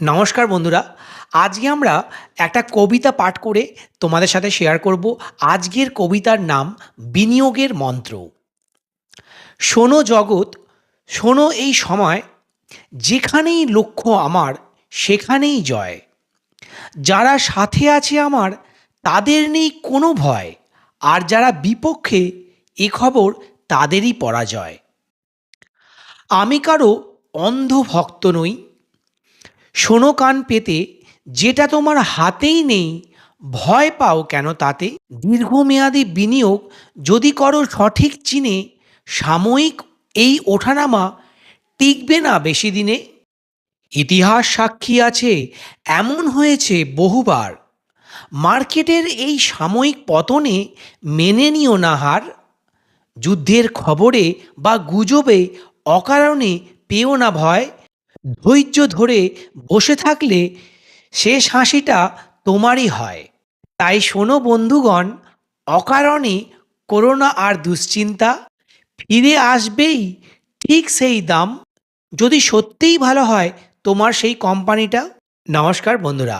নমস্কার বন্ধুরা, আজকে আমরা একটা কবিতা পাঠ করে তোমাদের সাথে শেয়ার করব। আজকের কবিতার নাম বিনিয়োগের মন্ত্র। শোনো জগৎ, শোনো এই সময়, যেখানেই লক্ষ্য আমার সেখানেই জয়। যারা সাথে আছে আমার তাদের নেই কোনো ভয়, আর যারা বিপক্ষে এ খবর তাদেরই পরাজয়। আমি কারো অন্ধ ভক্ত নই, শোনো কান পেতে, যেটা তোমার হাতেই নেই ভয় পাও কেন তাতে। দীর্ঘমেয়াদী বিনিয়োগ যদি করো সঠিক চিনে, সাময়িক এই ওঠানামা টিকবে না বেশি দিনে। ইতিহাস সাক্ষী আছে, এমন হয়েছে বহুবার। মার্কেটের এই সাময়িক পতনে মেনে নিও না হার। যুদ্ধের খবরে বা গুজবে অকারণে পেও না ভয়। ধৈর্য ধরে বসে থাকলে শেষ হাসিটা তোমারই হয়। তাই শোনো বন্ধুগণ, অকারণে করো না আর দুশ্চিন্তা। ফিরে আসবেই ঠিক সেই দাম, যদি সত্যিই ভালো হয় তোমার সেই কোম্পানিটা। নমস্কার বন্ধুরা।